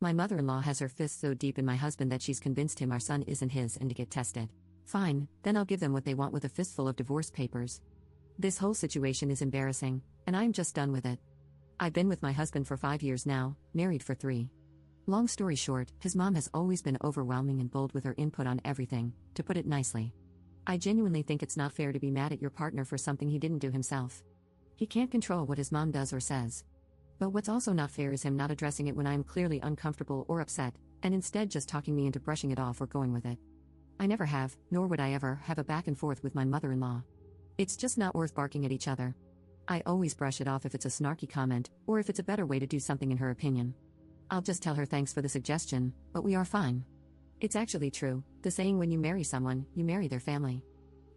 My mother-in-law has her fists so deep in my husband that she's convinced him our son isn't his and to get tested. Fine, then I'll give them what they want with a fistful of divorce papers. This whole situation is embarrassing, and I'm just done with it. I've been with my husband for 5 years now, married for 3. Long story short, his mom has always been overwhelming and bold with her input on everything, to put it nicely. I genuinely think it's not fair to be mad at your partner for something he didn't do himself. He can't control what his mom does or says. But what's also not fair is him not addressing it when I am clearly uncomfortable or upset, and instead just talking me into brushing it off or going with it. I never have, nor would I ever, have a back and forth with my mother-in-law. It's just not worth barking at each other. I always brush it off if it's a snarky comment, or if it's a better way to do something in her opinion. I'll just tell her thanks for the suggestion, but we are fine. It's actually true, the saying when you marry someone, you marry their family.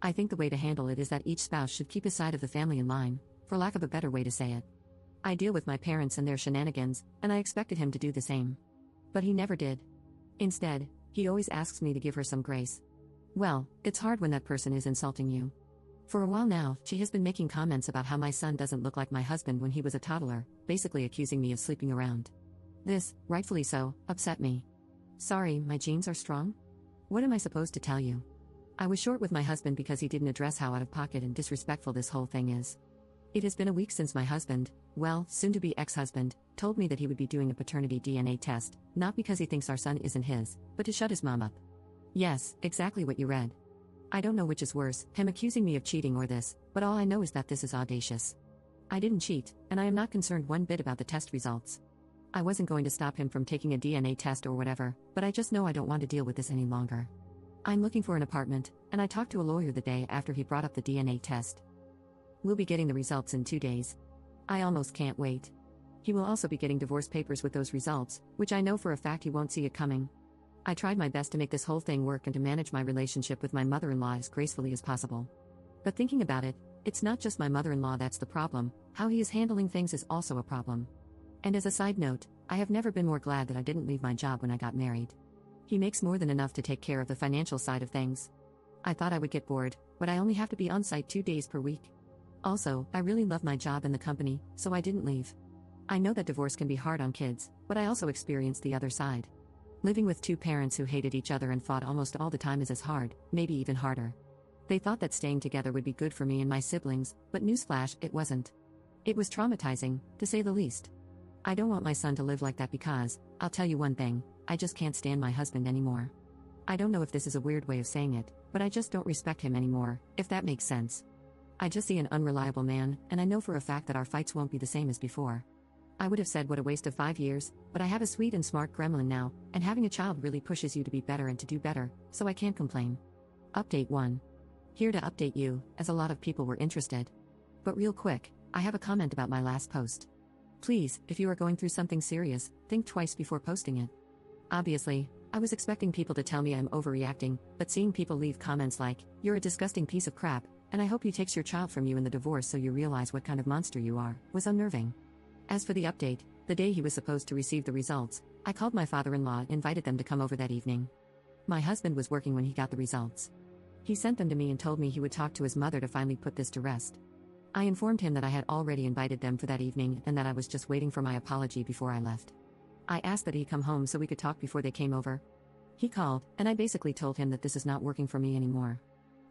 I think the way to handle it is that each spouse should keep his side of the family in line, for lack of a better way to say it. I deal with my parents and their shenanigans, and I expected him to do the same. But he never did. Instead, he always asks me to give her some grace. Well, it's hard when that person is insulting you. For a while now, she has been making comments about how my son doesn't look like my husband when he was a toddler, basically accusing me of sleeping around. This, rightfully so, upset me. Sorry, my genes are strong? What am I supposed to tell you? I was short with my husband because he didn't address how out of pocket and disrespectful this whole thing is. It has been a week since my husband, well, soon-to-be ex-husband, told me that he would be doing a paternity DNA test, not because he thinks our son isn't his, but to shut his mom up. Yes, exactly what you read. I don't know which is worse, him accusing me of cheating or this, but all I know is that this is audacious. I didn't cheat, and I am not concerned one bit about the test results. I wasn't going to stop him from taking a DNA test or whatever, but I just know I don't want to deal with this any longer. I'm looking for an apartment, and I talked to a lawyer the day after he brought up the DNA test. We'll be getting the results in 2 days. I almost can't wait. He will also be getting divorce papers with those results, which I know for a fact he won't see it coming. I tried my best to make this whole thing work and to manage my relationship with my mother-in-law as gracefully as possible. But thinking about it, it's not just my mother-in-law that's the problem, how he is handling things is also a problem. And as a side note, I have never been more glad that I didn't leave my job when I got married. He makes more than enough to take care of the financial side of things. I thought I would get bored, but I only have to be on site 2 days per week. Also, I really love my job and the company, so I didn't leave. I know that divorce can be hard on kids, but I also experienced the other side. Living with 2 parents who hated each other and fought almost all the time is as hard, maybe even harder. They thought that staying together would be good for me and my siblings, but newsflash, it wasn't. It was traumatizing, to say the least. I don't want my son to live like that because, I'll tell you one thing, I just can't stand my husband anymore. I don't know if this is a weird way of saying it, but I just don't respect him anymore, if that makes sense. I just see an unreliable man, and I know for a fact that our fights won't be the same as before. I would have said what a waste of 5 years, but I have a sweet and smart gremlin now, and having a child really pushes you to be better and to do better, so I can't complain. Update 1. Here to update you, as a lot of people were interested. But real quick, I have a comment about my last post. Please, if you are going through something serious, think twice before posting it. Obviously, I was expecting people to tell me I'm overreacting, but seeing people leave comments like, "You're a disgusting piece of crap, and I hope he takes your child from you in the divorce so you realize what kind of monster you are," was unnerving. As for the update, the day he was supposed to receive the results, I called my father-in-law and invited them to come over that evening. My husband was working when he got the results. He sent them to me and told me he would talk to his mother to finally put this to rest. I informed him that I had already invited them for that evening and that I was just waiting for my apology before I left. I asked that he come home so we could talk before they came over. He called, and I basically told him that this is not working for me anymore.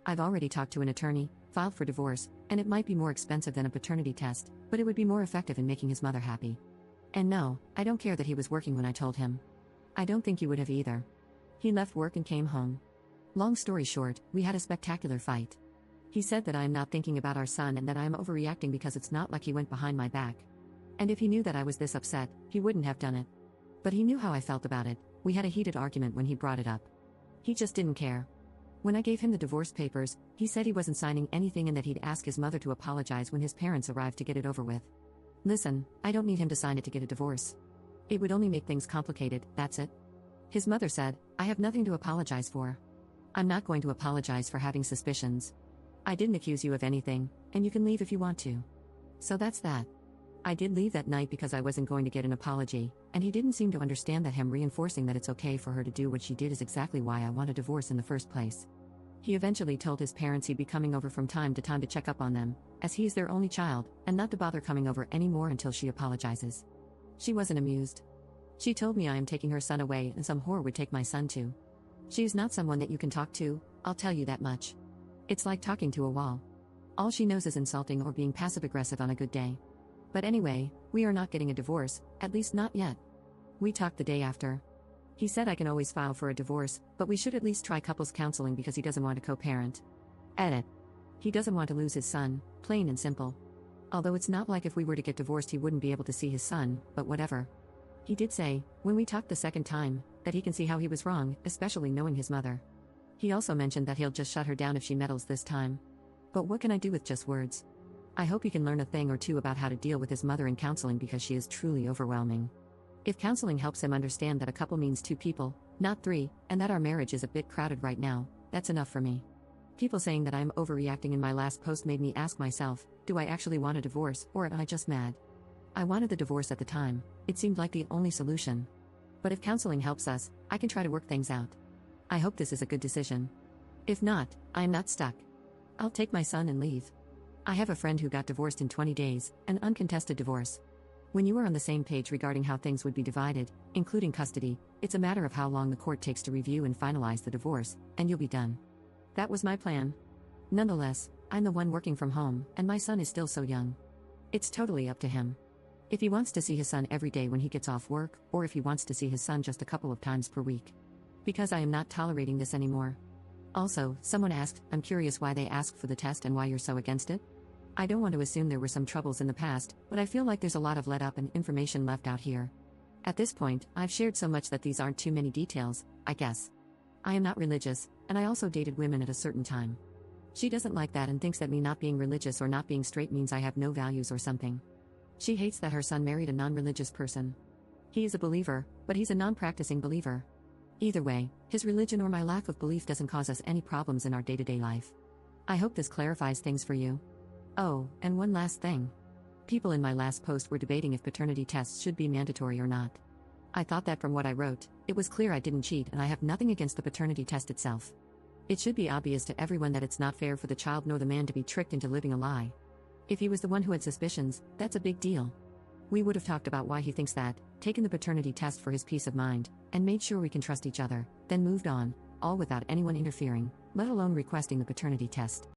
I've already talked to an attorney, filed for divorce, and it might be more expensive than a paternity test, but it would be more effective in making his mother happy. And no, I don't care that he was working when I told him. I don't think you would have either. He left work and came home. Long story short, we had a spectacular fight. He said that I am not thinking about our son and that I am overreacting because it's not like he went behind my back. And if he knew that I was this upset, he wouldn't have done it. But he knew how I felt about it. We had a heated argument when he brought it up. He just didn't care. When I gave him the divorce papers, he said he wasn't signing anything and that he'd ask his mother to apologize when his parents arrived to get it over with. Listen, I don't need him to sign it to get a divorce. It would only make things complicated, that's it. His mother said, "I have nothing to apologize for. I'm not going to apologize for having suspicions. I didn't accuse you of anything, and you can leave if you want to." So that's that. I did leave that night because I wasn't going to get an apology, and he didn't seem to understand that him reinforcing that it's okay for her to do what she did is exactly why I want a divorce in the first place. He eventually told his parents he'd be coming over from time to time to check up on them, as he is their only child, and not to bother coming over anymore until she apologizes. She wasn't amused. She told me I am taking her son away and some whore would take my son too. She is not someone that you can talk to, I'll tell you that much. It's like talking to a wall. All she knows is insulting or being passive-aggressive on a good day. But anyway, we are not getting a divorce, at least not yet. We talked the day after. He said I can always file for a divorce, but we should at least try couples counseling because he doesn't want to co-parent. Edit. He doesn't want to lose his son, plain and simple. Although it's not like if we were to get divorced he wouldn't be able to see his son, but whatever. He did say, when we talked the second time, that he can see how he was wrong, especially knowing his mother. He also mentioned that he'll just shut her down if she meddles this time. But what can I do with just words? I hope he can learn a thing or two about how to deal with his mother in counseling because she is truly overwhelming. If counseling helps him understand that a couple means two people, not three, and that our marriage is a bit crowded right now, that's enough for me. People saying that I'm overreacting in my last post made me ask myself, do I actually want a divorce, or am I just mad? I wanted the divorce at the time, it seemed like the only solution. But if counseling helps us, I can try to work things out. I hope this is a good decision. If not, I am not stuck. I'll take my son and leave. I have a friend who got divorced in 20 days, an uncontested divorce. When you are on the same page regarding how things would be divided, including custody, it's a matter of how long the court takes to review and finalize the divorce, and you'll be done. That was my plan. Nonetheless, I'm the one working from home, and my son is still so young. It's totally up to him. If he wants to see his son every day when he gets off work, or if he wants to see his son just a couple of times per week. Because I am not tolerating this anymore. Also, someone asked, I'm curious why they asked for the test and why you're so against it? I don't want to assume there were some troubles in the past, but I feel like there's a lot of let up and information left out here. At this point, I've shared so much that these aren't too many details, I guess. I am not religious, and I also dated women at a certain time. She doesn't like that and thinks that me not being religious or not being straight means I have no values or something. She hates that her son married a non-religious person. He is a believer, but he's a non-practicing believer. Either way, his religion or my lack of belief doesn't cause us any problems in our day-to-day life. I hope this clarifies things for you. Oh, and one last thing. People in my last post were debating if paternity tests should be mandatory or not. I thought that from what I wrote, it was clear I didn't cheat and I have nothing against the paternity test itself. It should be obvious to everyone that it's not fair for the child nor the man to be tricked into living a lie. If he was the one who had suspicions, that's a big deal. We would have talked about why he thinks that, taken the paternity test for his peace of mind, and made sure we can trust each other, then moved on, all without anyone interfering, let alone requesting the paternity test.